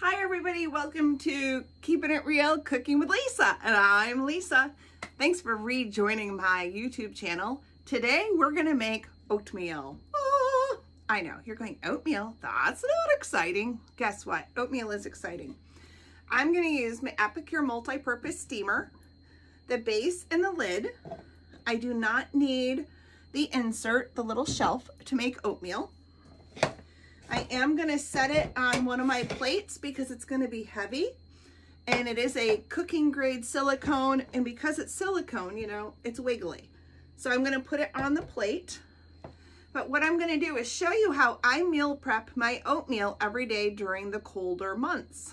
Hi everybody, welcome to Keeping It Real Cooking with Lisa, and I'm Lisa. Thanks for rejoining my YouTube channel. Today we're gonna make oatmeal. Oh, I know, you're going, oatmeal? That's not exciting. Guess what? Oatmeal is exciting. I'm gonna use my Epicure multi-purpose steamer, the base and the lid. I do not need the insert, the little shelf, to make oatmeal. I am gonna set it on one of my plates because it's gonna be heavy, and it is a cooking grade silicone, and because it's silicone, you know, it's wiggly. So I'm gonna put it on the plate. But what I'm gonna do is show you how I meal prep my oatmeal every day during the colder months.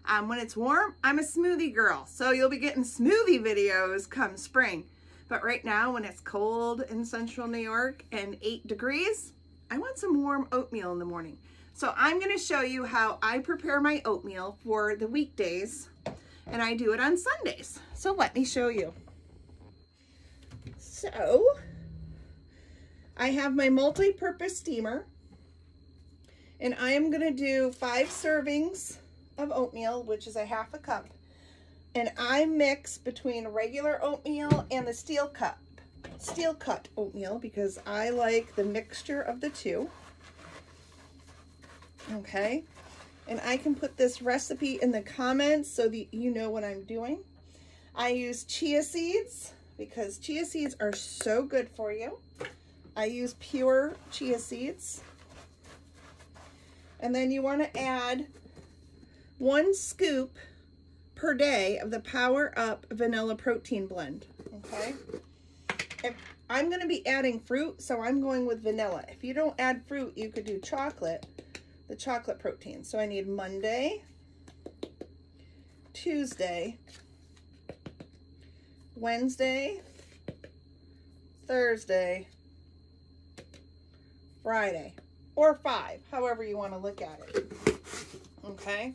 When it's warm, I'm a smoothie girl, so you'll be getting smoothie videos come spring. But right now, when it's cold in central New York and 8 degrees, I want some warm oatmeal in the morning. So I'm gonna show you how I prepare my oatmeal for the weekdays, and I do it on Sundays. So let me show you. So I have my multi-purpose steamer, and I am gonna do 5 servings of oatmeal, which is a ½ a cup. And I mix between regular oatmeal and the steel cut oatmeal because I like the mixture of the two. Okay, and I can put this recipe in the comments so that you know what I'm doing. I use chia seeds because chia seeds are so good for you. I use pure chia seeds. And then you want to add 1 scoop per day of the Power Up Vanilla Protein Blend, okay? I'm going to be adding fruit, so I'm going with vanilla. If you don't add fruit, you could do chocolate, the chocolate protein. So I need Monday, Tuesday, Wednesday, Thursday, Friday, or 5, however you want to look at it, okay?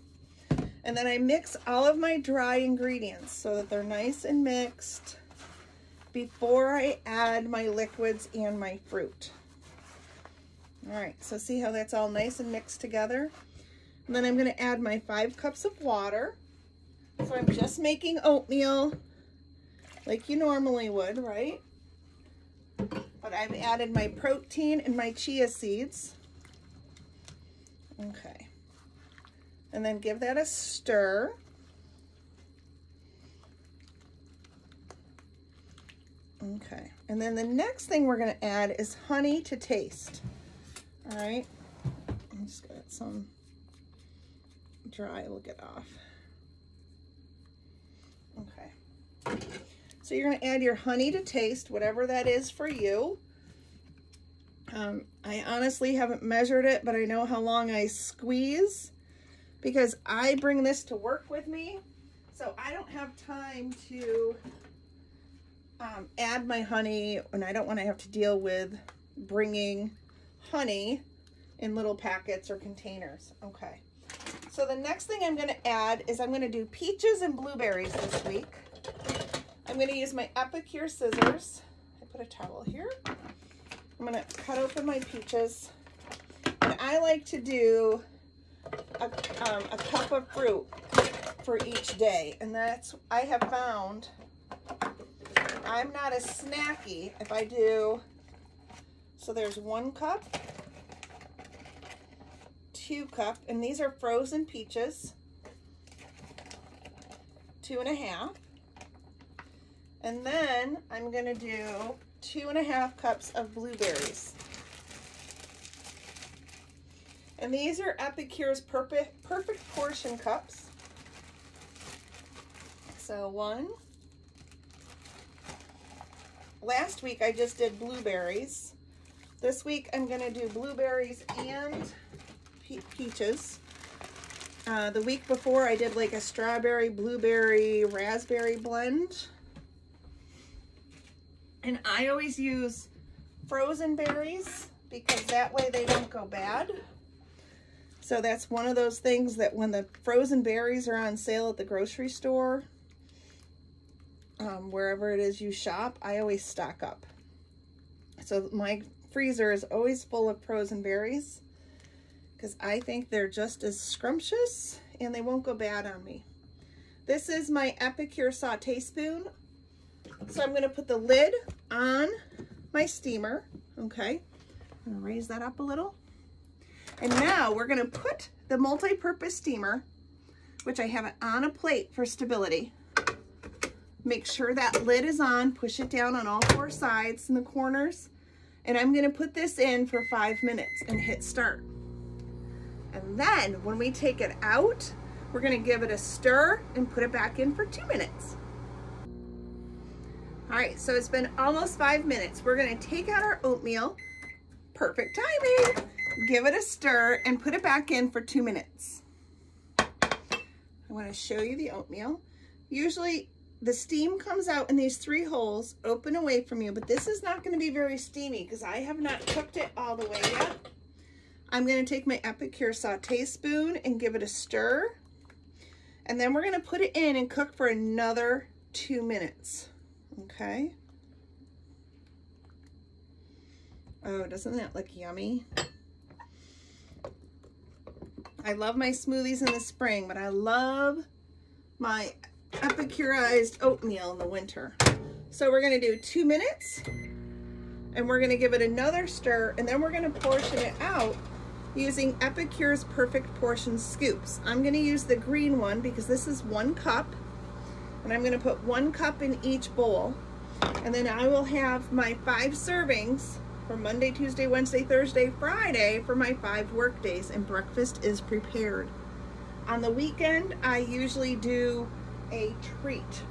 And then I mix all of my dry ingredients so that they're nice and mixed before I add my liquids and my fruit. All right, so see how that's all nice and mixed together? And then I'm gonna add my 5 cups of water. So I'm just making oatmeal like you normally would, right? But I've added my protein and my chia seeds. Okay. And then give that a stir. Okay, and then the next thing we're going to add is honey to taste. All right, I'm just got some dry, we'll get off. Okay, so you're going to add your honey to taste, whatever that is for you. I honestly haven't measured it, but I know how long I squeeze because I bring this to work with me, so I don't have time to add my honey, and I don't want to have to deal with bringing honey in little packets or containers. Okay, so the next thing I'm going to add is I'm going to do peaches and blueberries this week. I'm going to use my Epicure scissors. I put a towel here. I'm going to cut open my peaches, and I like to do a cup of fruit for each day, and that's, I have found, I'm not as snacky if I do, so there's 1 cup, 2 cup, and these are frozen peaches, 2½, and then I'm gonna do 2½ cups of blueberries. And these are Epicure's perfect portion cups. So 1. Last week I just did blueberries. This week I'm gonna do blueberries and peaches. The week before I did like a strawberry, blueberry, raspberry blend. And I always use frozen berries because that way they don't go bad. So that's one of those things that when the frozen berries are on sale at the grocery store, wherever it is you shop, I always stock up. So my freezer is always full of frozen berries because I think they're just as scrumptious and they won't go bad on me. This is my Epicure saute spoon. So I'm going to put the lid on my steamer. Okay, I'm going to raise that up a little. And now we're going to put the multi-purpose steamer, which I have it on a plate for stability. Make sure that lid is on, push it down on all 4 sides and the corners. And I'm going to put this in for 5 minutes and hit start. And then when we take it out, we're going to give it a stir and put it back in for 2 minutes. All right, so it's been almost 5 minutes. We're going to take out our oatmeal. Perfect timing. Give it a stir and put it back in for 2 minutes. I want to show you the oatmeal. Usually the steam comes out in these 3 holes, open away from you, but this is not going to be very steamy because I have not cooked it all the way yet. I'm going to take my Epicure saute spoon and give it a stir. And then we're going to put it in and cook for another 2 minutes. Okay. Oh, doesn't that look yummy? I love my smoothies in the spring, but I love my Epicureized oatmeal in the winter. So we're going to do 2 minutes and we're going to give it another stir, and then we're going to portion it out using Epicure's Perfect Portion Scoops. I'm going to use the green one because this is 1 cup, and I'm going to put 1 cup in each bowl. And then I will have my 5 servings for Monday, Tuesday, Wednesday, Thursday, Friday for my 5 work days, and breakfast is prepared. On the weekend, I usually do a treat.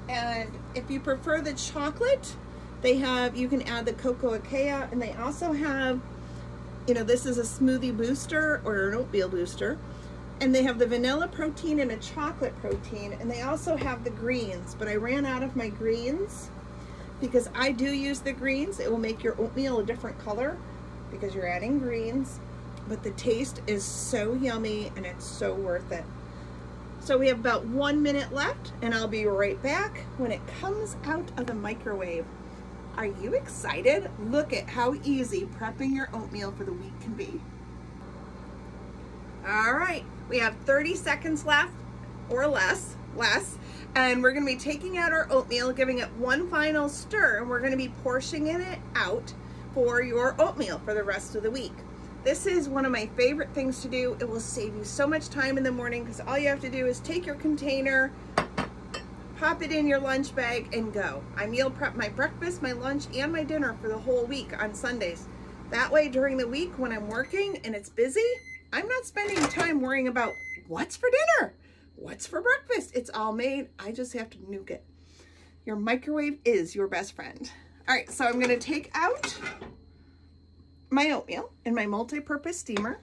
And if you prefer the chocolate, they have, you can add the cocoa akea, and they also have, you know, this is a smoothie booster or an oatmeal booster, and they have the vanilla protein and a chocolate protein, and they also have the greens, but I ran out of my greens because I do use the greens. It will make your oatmeal a different color because you're adding greens, but the taste is so yummy and it's so worth it. So we have about 1 minute left, and I'll be right back when it comes out of the microwave. Are you excited? Look at how easy prepping your oatmeal for the week can be. All right, we have 30 seconds left or less, and we're gonna be taking out our oatmeal, giving it 1 final stir, and we're gonna be portioning it out for your oatmeal for the rest of the week. This is one of my favorite things to do. It will save you so much time in the morning because all you have to do is take your container, pop it in your lunch bag, and go. I meal prep my breakfast, my lunch, and my dinner for the whole week on Sundays. That way, during the week when I'm working and it's busy, I'm not spending time worrying about what's for dinner, what's for breakfast. It's all made. I just have to nuke it. Your microwave is your best friend. All right, so I'm going to take out my oatmeal in my multi-purpose steamer,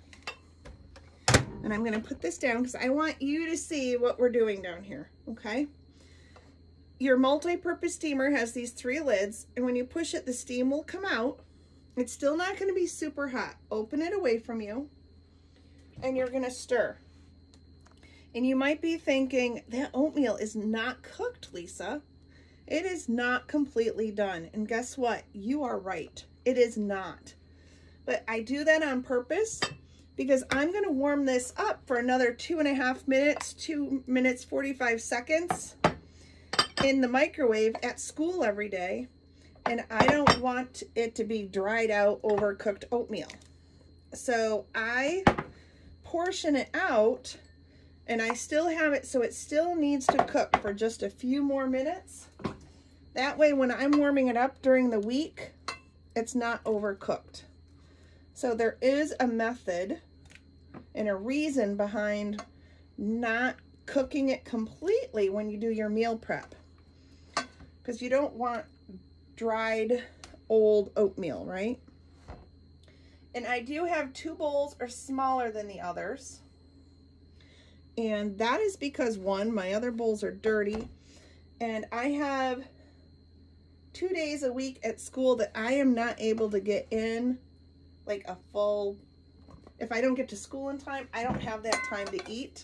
and I'm going to put this down because I want you to see what we're doing down here. Okay, your multi-purpose steamer has these 3 lids, and when you push it, the steam will come out. It's still not going to be super hot. Open it away from you, and you're going to stir. And you might be thinking, that oatmeal is not cooked, Lisa. It is not completely done. And guess what? You are right. It is not. But I do that on purpose because I'm going to warm this up for another 2.5 minutes, 2 minutes, 45 seconds in the microwave at school every day. And I don't want it to be dried out, overcooked oatmeal. So I portion it out, and I still have it so it still needs to cook for just a few more minutes. That way when I'm warming it up during the week, it's not overcooked. So there is a method and a reason behind not cooking it completely when you do your meal prep, because you don't want dried old oatmeal, right? And I do have 2 bowls are smaller than the others, and that is because 1, my other bowls are dirty, and I have 2 days a week at school that I am not able to get in like a full, if I don't get to school in time, I don't have that time to eat.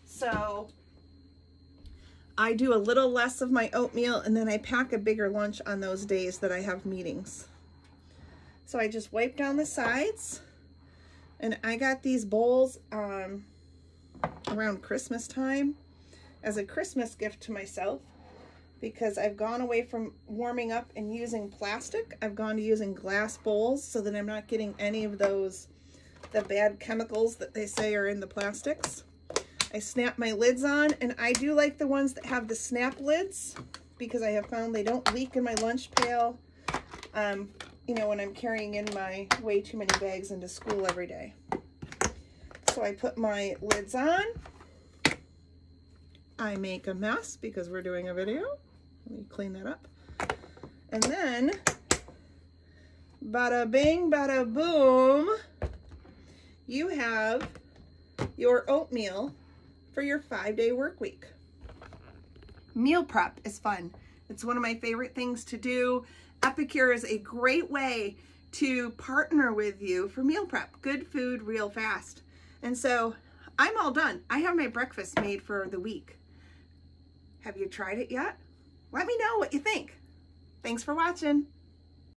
So I do a little less of my oatmeal, and then I pack a bigger lunch on those days that I have meetings. So I just wipe down the sides, And I got these bowls around Christmas time as a Christmas gift to myself, because I've gone away from warming up and using plastic. I've gone to using glass bowls so that I'm not getting any of those, the bad chemicals that they say are in the plastics. I snap my lids on, and I do like the ones that have the snap lids because I have found they don't leak in my lunch pail, you know, when I'm carrying in my way too many bags into school every day. So I put my lids on. I make a mess because we're doing a video. Let me clean that up. And then, bada bing, bada boom, you have your oatmeal for your 5-day work week. Meal prep is fun. It's one of my favorite things to do. Epicure is a great way to partner with you for meal prep. Good food real fast. And so I'm all done. I have my breakfast made for the week. Have you tried it yet? Let me know what you think. Thanks for watching.